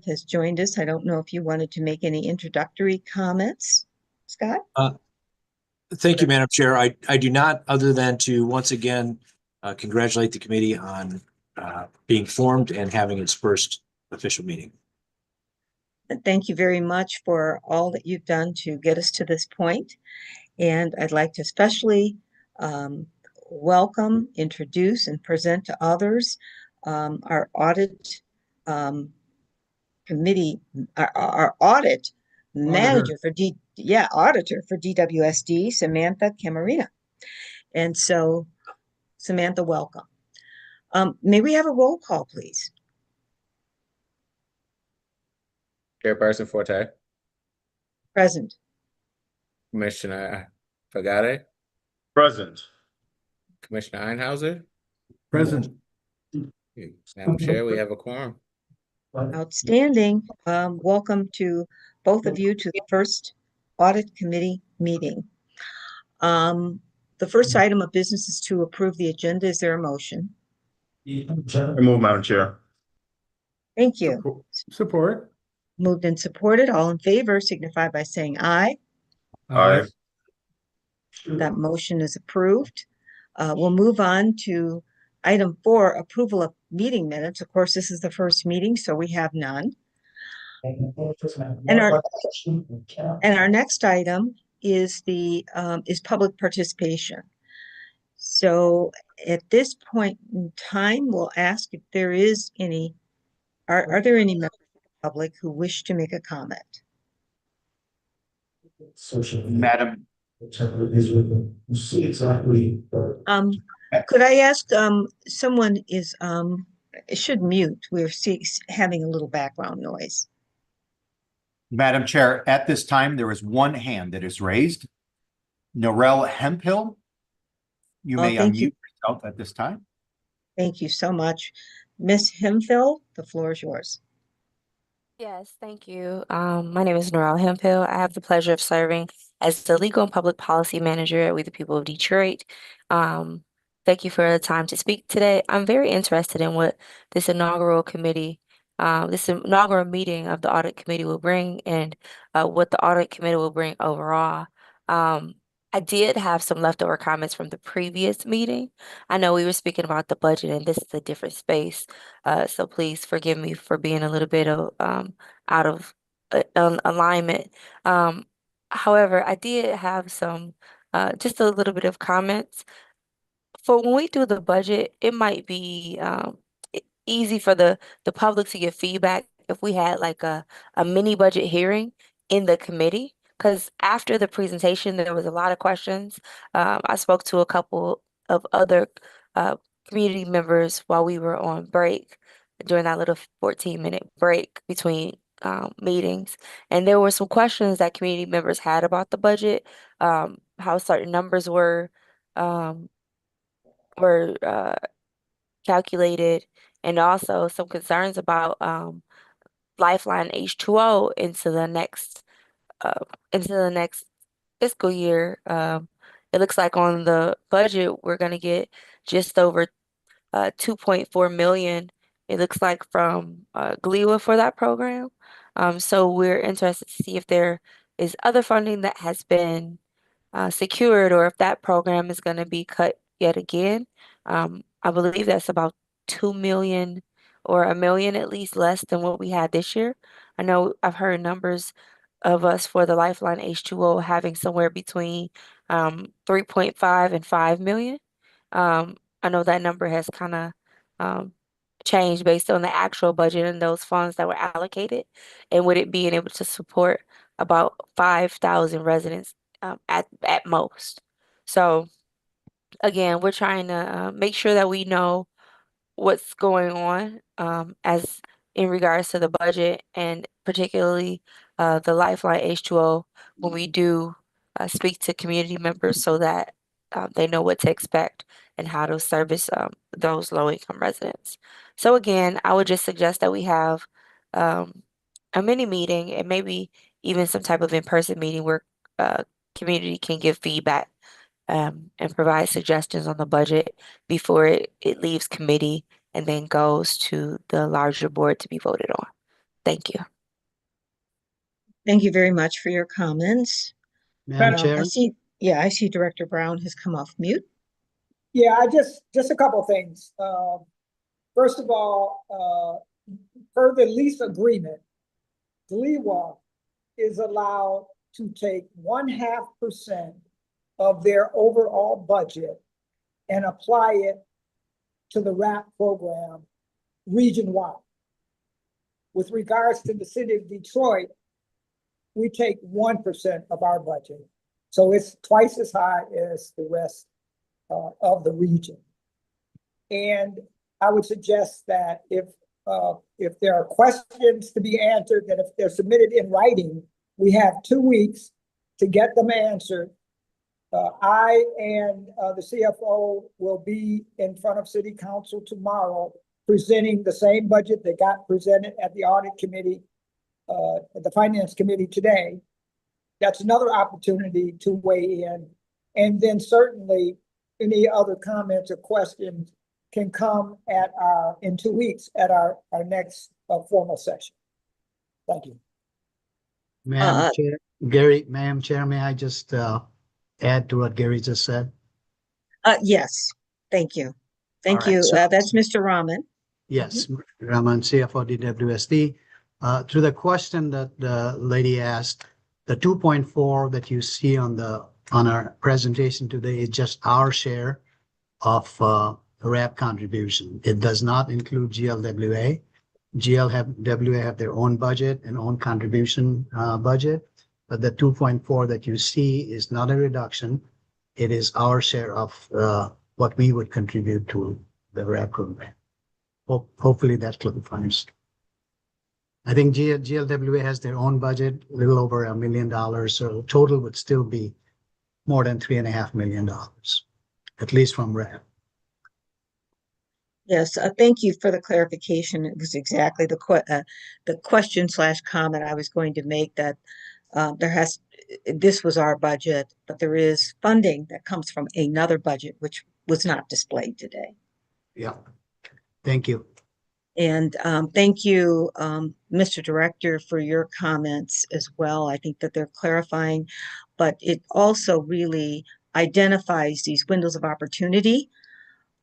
has joined us. I don't know if you wanted to make any introductory comments, Scott? Thank you, Madam Chair. I do not, other than to once again congratulate the committee on being formed and having its first official meeting. Thank you very much for all that you've done to get us to this point. And I'd like to especially welcome, introduce, and present to others our audit committee, our audit manager for auditor for DWSD, Samantha Camarina. And so, Samantha, welcome. May we have a roll call, please? Chairperson Forte. Present. Commissioner Fagade. Present. Commissioner Einhauser. Present. Madam Chair, we have a quorum. Outstanding. Welcome to both of you to the first audit committee meeting. The first item of business is to approve the agenda. Is there a motion? I move, Madam Chair. Thank you. Support. Moved and supported. All in favor signify by saying aye. Aye. That motion is approved. We'll move on to item 4, approval of meeting minutes. Of course, this is the first meeting, so we have none. And our next item is public participation. So at this point in time, we'll ask if there is any, are there any members of the public who wish to make a comment? Madam, Could I ask, someone should mute. We're having a little background noise. Madam Chair, at this time, there is one hand that is raised. Norel Hemphill, you may unmute yourself at this time. Thank you so much. Ms. Hemphill, the floor is yours. Yes, thank you. My name is Norel Hemphill. I have the pleasure of serving as the Legal and Public Policy Manager at We the People of Detroit. Thank you for the time to speak today. I'm very interested in what this inaugural meeting of the Audit Committee will bring and what the Audit Committee will bring overall. I did have some leftover comments from the previous meeting. I know we were speaking about the budget, and this is a different space. So please forgive me for being a little bit of out of alignment. However, I did have some just a little bit of comments. For when we do the budget, it might be easy for the public to give feedback if we had like a mini budget hearing in the committee. Because after the presentation, there was a lot of questions. I spoke to a couple of other community members while we were on break during that little 14-minute break between meetings. And there were some questions that community members had about the budget, how certain numbers were calculated, and also some concerns about Lifeline H2O into the next fiscal year. It looks like on the budget we're going to get just over 2.4 million. It looks like from GLEWA for that program. So we're interested to see if there is other funding that has been secured, or if that program is going to be cut yet again. I believe that's about 2 million or a million at least less than what we had this year. I know I've heard numbers of us for the Lifeline H2O having somewhere between 3.5 and 5 million. I know that number has kind of changed based on the actual budget and those funds that were allocated, and with it being able to support about 5,000 residents at most. So again, we're trying to make sure that we know what's going on as in regards to the budget, and particularly the Lifeline H2O when we do speak to community members, so that they know what to expect and how to service those low-income residents. So again, I would just suggest that we have a mini meeting and maybe even some type of in-person meeting where community can give feedback and provide suggestions on the budget before it leaves committee and then goes to the larger board to be voted on. Thank you. Thank you very much for your comments. Madam I Chair, see, I see Director Brown has come off mute. Yeah, just a couple things. First of all, per the lease agreement, DWSD is allowed to take 0.5% of their overall budget and apply it to the RAP program region-wide. With regards to the city of Detroit, we take 1% of our budget. So it's twice as high as the rest of the region. And I would suggest that if there are questions to be answered, that if they're submitted in writing, we have 2 weeks to get them answered. I and the CFO will be in front of City Council tomorrow, presenting the same budget that got presented at the Audit Committee, at the Finance Committee today. That's another opportunity to weigh in. And then certainly any other comments or questions can come at in 2 weeks at our next formal session. Thank you. Madam Chair, Gary, Madam Chair, may I just add to what Gary just said? Yes, thank you. Thank All right, you. so- That's Mr. Rahman. Yes, Raman, CFO DWSD. To the question that the lady asked, the 2.4 that you see on our presentation today is just our share of RAP contribution. It does not include GLWA. GLWA have their own budget and own contribution budget, but the 2.4 that you see is not a reduction. It is our share of what we would contribute to the RAP program. Hopefully that clarifies. I think GLWA has their own budget, a little over $1 million, so total would still be more than $3.5 million, at least from RAP. Yes, thank you for the clarification. It was exactly the question/comment I was going to make, that this was our budget, but there is funding that comes from another budget, which was not displayed today. Yeah. Thank you. And thank you, Mr. Director, for your comments as well. I think that they're clarifying, but it also really identifies these windows of opportunity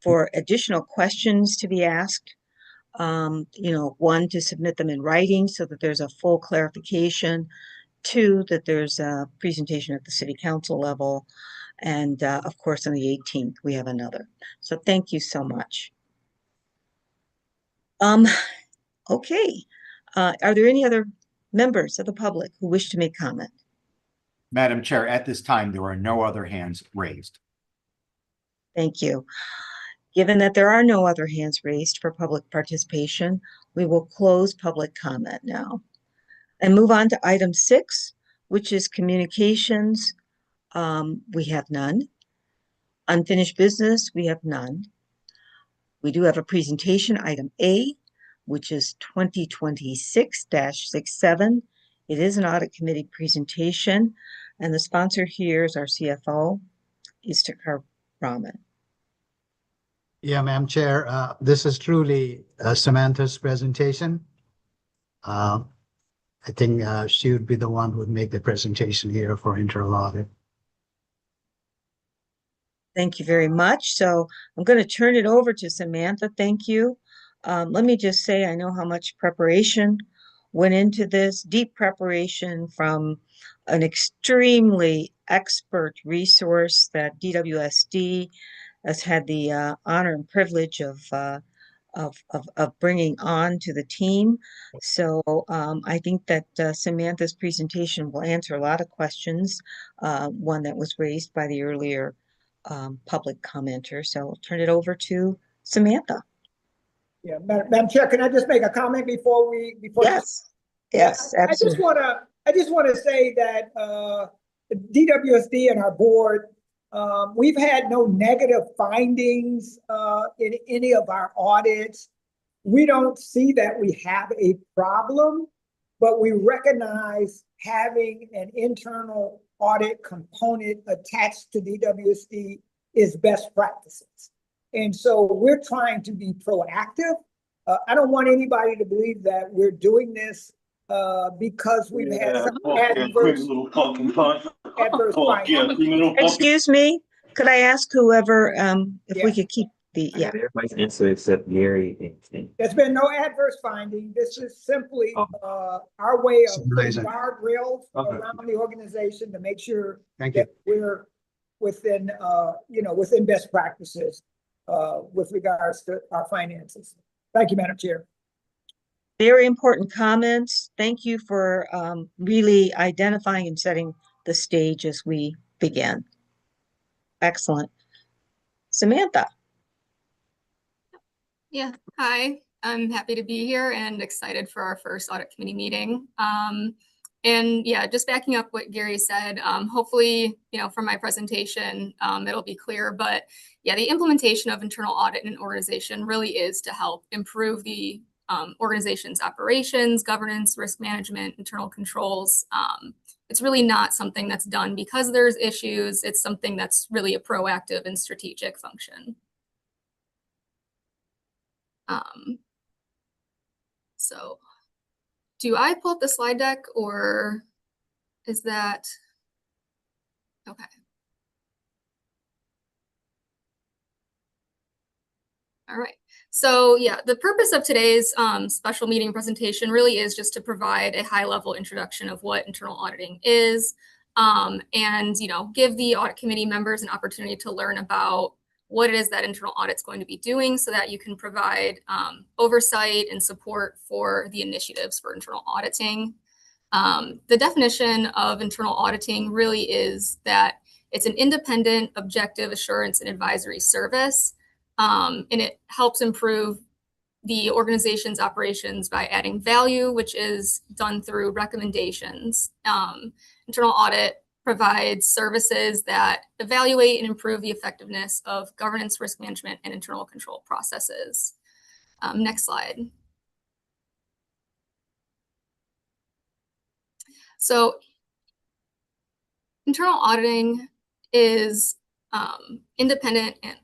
for additional questions to be asked. One, to submit them in writing so that there's a full clarification. Two, that there's a presentation at the City Council level. And of course, on the 18th, we have another. So thank you so much. Okay. Are there any other members of the public who wish to make comment? Madam Chair, at this time, there are no other hands raised. Thank you. Given that there are no other hands raised for public participation, we will close public comment now and move on to item 6, which is communications. We have none. Unfinished business, we have none. We do have a presentation, item A, which is 2026-67. It is an audit committee presentation, and the sponsor here is our CFO, Istakar Rahman. Yeah, Madam Chair, this is truly Samantha's presentation. I think she would be the one who would make the presentation here for internal audit. Thank you very much. So I'm going to turn it over to Samantha. Thank you. Let me just say, I know how much preparation went into this, deep preparation from an extremely expert resource that DWSD has had the honor and privilege of bringing on to the team. So I think that Samantha's presentation will answer a lot of questions, one that was raised by the earlier public commenter. So I'll turn it over to Samantha. Yeah, Madam Chair, can I just make a comment before Yes, yes, absolutely. I just want to say that DWSD and our board, we've had no negative findings in any of our audits. We don't see that we have a problem, but we recognize having an internal audit component attached to DWSD is best practices. And so we're trying to be proactive I don't want anybody to believe that we're doing this because we've had some adverse findings. Excuse me, could I ask whoever, if we Yeah. could keep the, yeah, Everybody's answer except Gary and. There's been no adverse finding. This is simply our way of putting Summarizing. guardrails Okay. around the organization to make sure Thank you. that we're within, within best practices with regards to our finances. Thank you, Madam Chair. very important comments. Thank you for really identifying and setting the stage as we begin. Excellent. Samantha. Yeah, hi. I'm happy to be here and excited for our first audit committee meeting. And yeah, just backing up what Gary said, hopefully, from my presentation, it'll be clear, but yeah, the implementation of internal audit in an organization really is to help improve the organization's operations, governance, risk management, internal controls. It's really not something that's done because there's issues. It's something that's really a proactive and strategic function. So do I pull up the slide deck or is that, okay. All right. So yeah, the purpose of today's special meeting presentation really is just to provide a high-level introduction of what internal auditing is, and give the audit committee members an opportunity to learn about what it is that internal audit's going to be doing so that you can provide oversight and support for the initiatives for internal auditing. The definition of internal auditing really is that it's an independent, objective assurance and advisory service, and it helps improve the organization's operations by adding value, which is done through recommendations. Internal audit provides services that evaluate and improve the effectiveness of governance, risk management, and internal control processes. Next slide. So internal auditing is independent and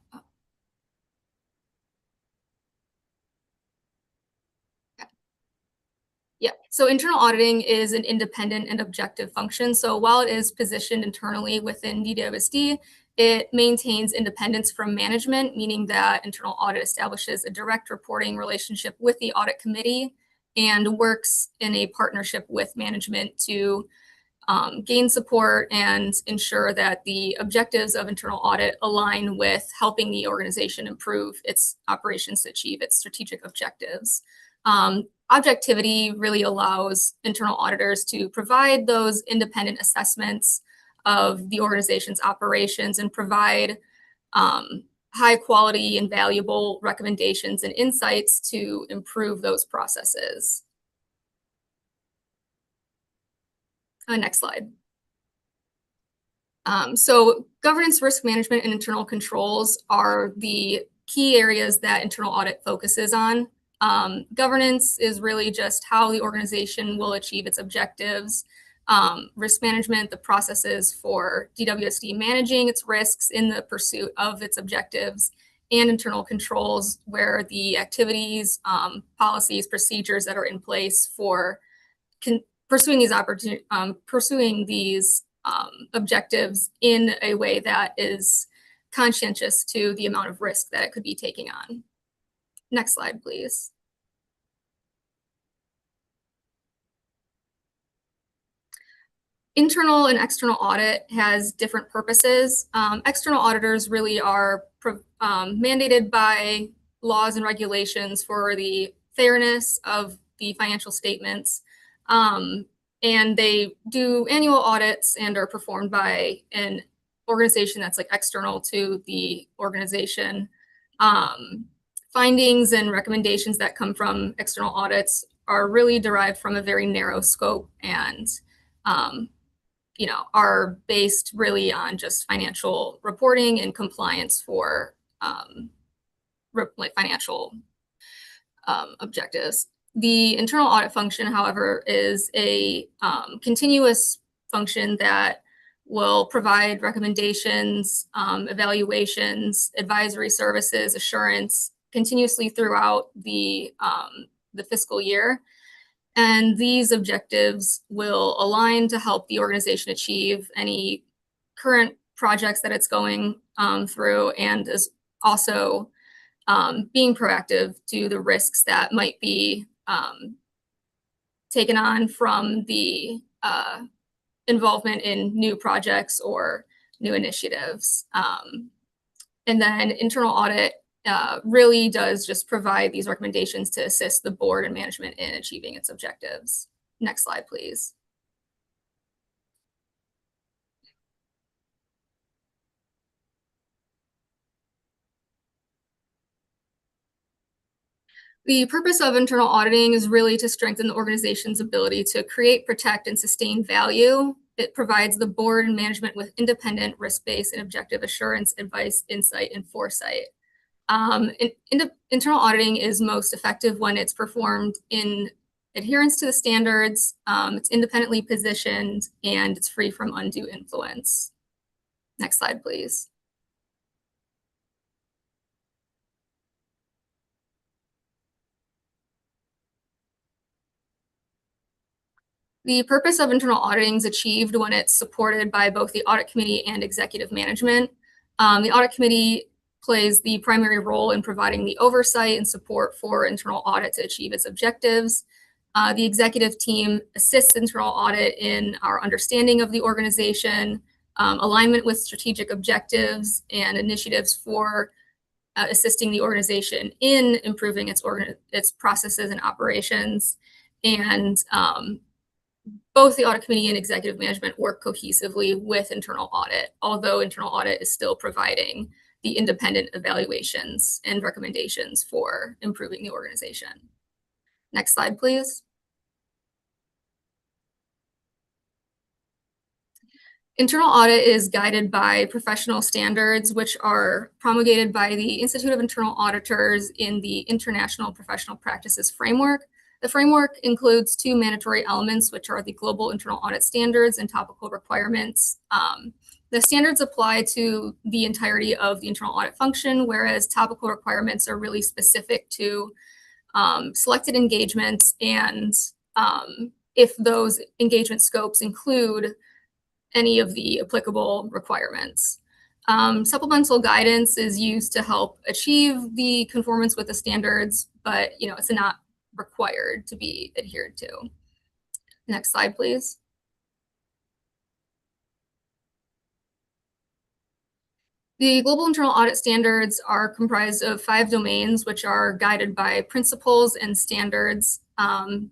yeah, so internal auditing is an independent and objective function. So while it is positioned internally within DWSD, it maintains independence from management, meaning that internal audit establishes a direct reporting relationship with the audit committee and works in a partnership with management to gain support and ensure that the objectives of internal audit align with helping the organization improve its operations to achieve its strategic objectives. Objectivity really allows internal auditors to provide those independent assessments of the organization's operations and provide high quality and valuable recommendations and insights to improve those processes. Next slide. So governance, risk management, and internal controls are the key areas that internal audit focuses on. Governance is really just how the organization will achieve its objectives. Risk management, the processes for DWSD managing its risks in the pursuit of its objectives, and internal controls, where the activities, policies, procedures that are in place for pursuing these objectives in a way that is conscientious to the amount of risk that it could be taking on. Next slide, please. Internal and external audit has different purposes. External auditors really are mandated by laws and regulations for the fairness of the financial statements. And they do annual audits and are performed by an organization that's like external to the organization. Findings and recommendations that come from external audits are really derived from a very narrow scope and are based really on just financial reporting and compliance for financial objectives. The internal audit function, however, is a continuous function that will provide recommendations, evaluations, advisory services, assurance, continuously throughout the fiscal year. And these objectives will align to help the organization achieve any current projects that it's going through, and is also being proactive to the risks that might be taken on from the involvement in new projects or new initiatives. And then internal audit really does just provide these recommendations to assist the board and management in achieving its objectives. Next slide, please. The purpose of internal auditing is really to strengthen the organization's ability to create, protect, and sustain value. It provides the board and management with independent, risk-based, and objective assurance, advice, insight, and foresight. Internal auditing is most effective when it's performed in adherence to the standards, it's independently positioned, and it's free from undue influence. Next slide, please. The purpose of internal auditing is achieved when it's supported by both the audit committee and executive management. The audit committee plays the primary role in providing the oversight and support for internal audit to achieve its objectives. The executive team assists internal audit in our understanding of the organization, alignment with strategic objectives and initiatives for assisting the organization in improving its processes and operations. And both the audit committee and executive management work cohesively with internal audit, although internal audit is still providing the independent evaluations and recommendations for improving the organization. Next slide, please. Internal audit is guided by professional standards, which are promulgated by the Institute of Internal Auditors in the International Professional Practices Framework. The framework includes two mandatory elements, which are the global internal audit standards and topical requirements. The standards apply to the entirety of the internal audit function, whereas topical requirements are really specific to selected engagements and if those engagement scopes include any of the applicable requirements. Supplemental guidance is used to help achieve the conformance with the standards, but it's not required to be adhered to. Next slide, please. The global internal audit standards are comprised of 5 domains, which are guided by principles and standards.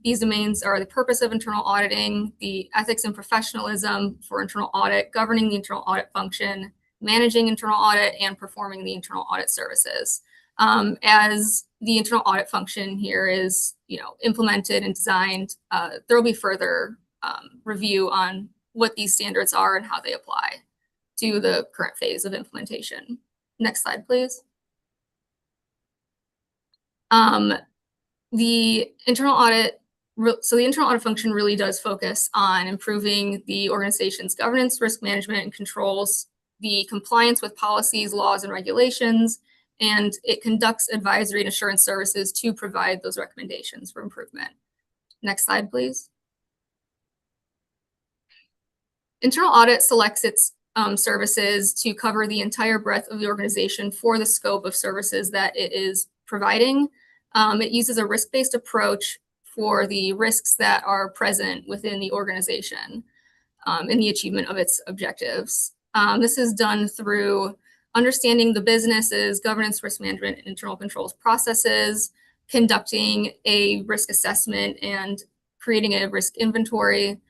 These domains are the purpose of internal auditing, the ethics and professionalism for internal audit, governing the internal audit function, managing internal audit, and performing the internal audit services. As the internal audit function here is, implemented and designed, there will be further review on what these standards are and how they apply to the current phase of implementation. Next slide, please. The internal audit function really does focus on improving the organization's governance, risk management, and controls, the compliance with policies, laws, and regulations, and it conducts advisory and assurance services to provide those recommendations for improvement. Next slide, please. Internal audit selects its services to cover the entire breadth of the organization for the scope of services that it is providing. It uses a risk-based approach for the risks that are present within the organization in the achievement of its objectives. This is done through understanding the business's governance, risk management, and internal controls processes, conducting a risk assessment and creating a risk inventory,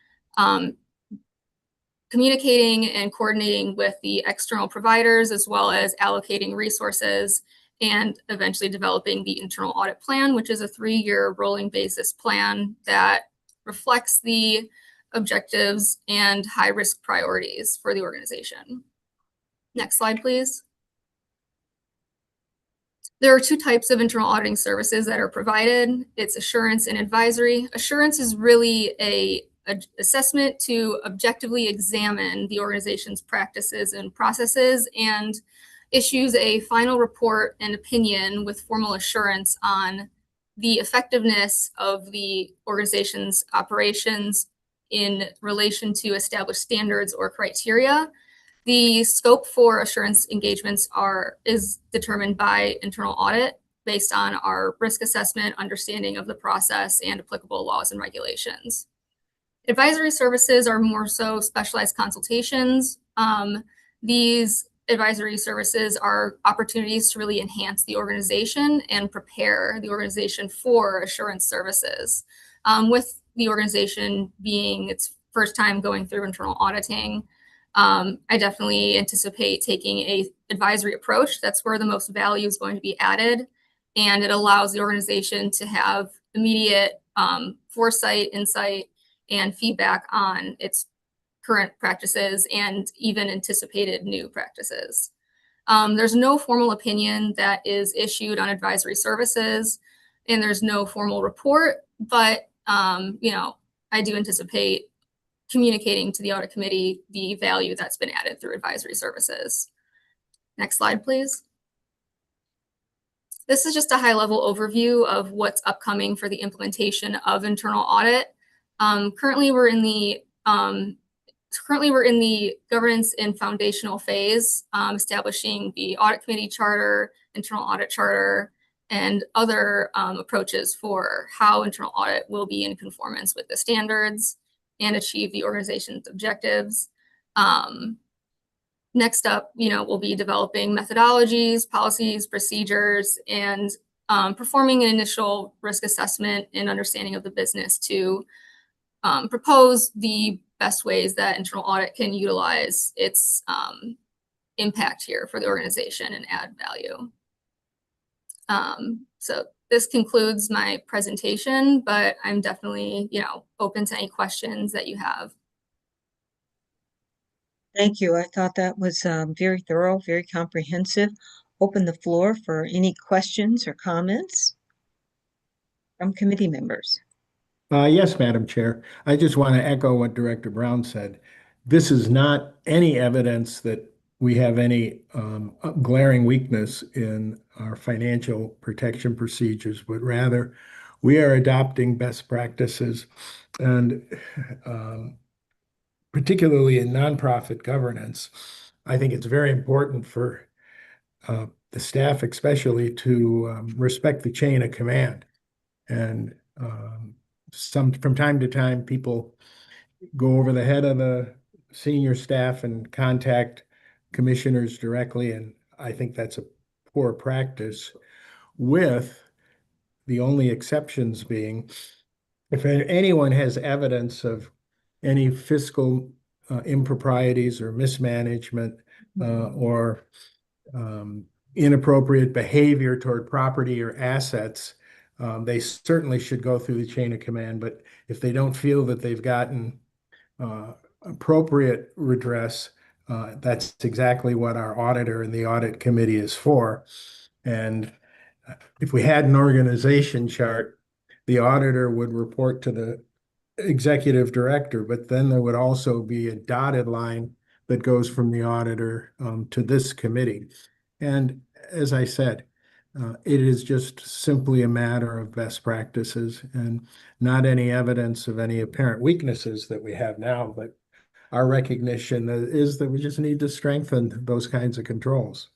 communicating and coordinating with the external providers, as well as allocating resources, and eventually developing the internal audit plan, which is a 3-year rolling basis plan that reflects the objectives and high-risk priorities for the organization. Next slide, please. There are 2 types of internal auditing services that are provided. It's assurance and advisory. Assurance is really an assessment to objectively examine the organization's practices and processes and issues a final report and opinion with formal assurance on the effectiveness of the organization's operations in relation to established standards or criteria. The scope for assurance engagements is determined by internal audit based on our risk assessment, understanding of the process, and applicable laws and regulations. Advisory services are more so specialized consultations. These advisory services are opportunities to really enhance the organization and prepare the organization for assurance services. With the organization being its first time going through internal auditing, I definitely anticipate taking an advisory approach. That's where the most value is going to be added, and it allows the organization to have immediate foresight, insight, and feedback on its current practices and even anticipated new practices. There's no formal opinion that is issued on advisory services, and there's no formal report, but I do anticipate communicating to the audit committee the value that's been added through advisory services. Next slide, please. This is just a high-level overview of what's upcoming for the implementation of internal audit. Currently, we're in the governance and foundational phase, establishing the audit committee charter, internal audit charter, and other approaches for how internal audit will be in conformance with the standards and achieve the organization's objectives. Next up, we'll be developing methodologies, policies, procedures, and performing an initial risk assessment and understanding of the business to propose the best ways that internal audit can utilize its impact here for the organization and add value. So this concludes my presentation, but I'm definitely, open to any questions that you have. Thank you. I thought that was very thorough, very comprehensive. Open the floor for any questions or comments from committee members. Yes, Madam Chair. I just want to echo what Director Brown said. This is not any evidence that we have any glaring weakness in our financial protection procedures, but rather we are adopting best practices, and particularly in nonprofit governance, I think it's very important for the staff especially to respect the chain of command. And from time to time, people go over the head of the senior staff and contact commissioners directly, and I think that's a poor practice, with the only exceptions being if anyone has evidence of any fiscal improprieties or mismanagement or inappropriate behavior toward property or assets, they certainly should go through the chain of command. But if they don't feel that they've gotten appropriate redress, that's exactly what our auditor and the audit committee is for. And if we had an organization chart, the auditor would report to the executive director, but then there would also be a dotted line that goes from the auditor to this committee. And as I said, it is just simply a matter of best practices and not any evidence of any apparent weaknesses that we have now, but our recognition is that we just need to strengthen those kinds of controls.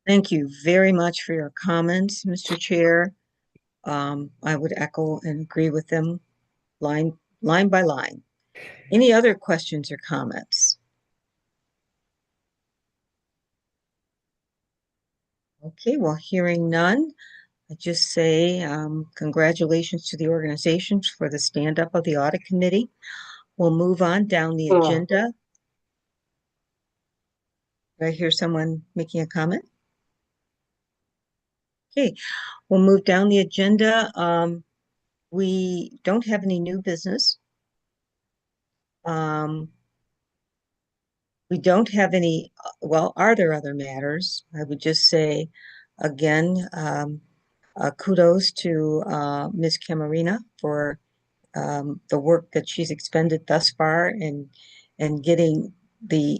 Thank you very much for your comments, Mr. Chair. I would echo and agree with them line by line. Any other questions or comments? Okay, well, hearing none, I just say congratulations to the organizations for the stand-up of the audit committee. We'll move on down the agenda. Do I hear someone making a comment? Okay, we'll move down the agenda. We don't have any new business. We don't have any, well, are there other matters? I would just say, again, kudos to Ms. Camarina for the work that she's expended thus far in getting the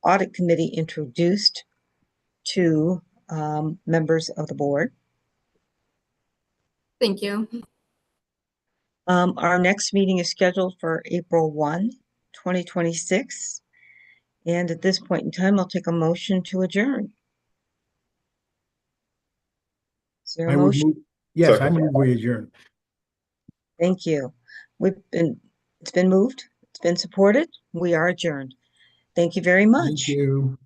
Audit Committee introduced to members of the board. Thank you. Our next meeting is scheduled for April 1, 2026. And at this point in time, I'll take a motion to adjourn. Is there a I would motion? move, yes, I move we adjourn. Thank you. It's been moved. It's been supported. We are adjourned. Thank you very Thank much. you.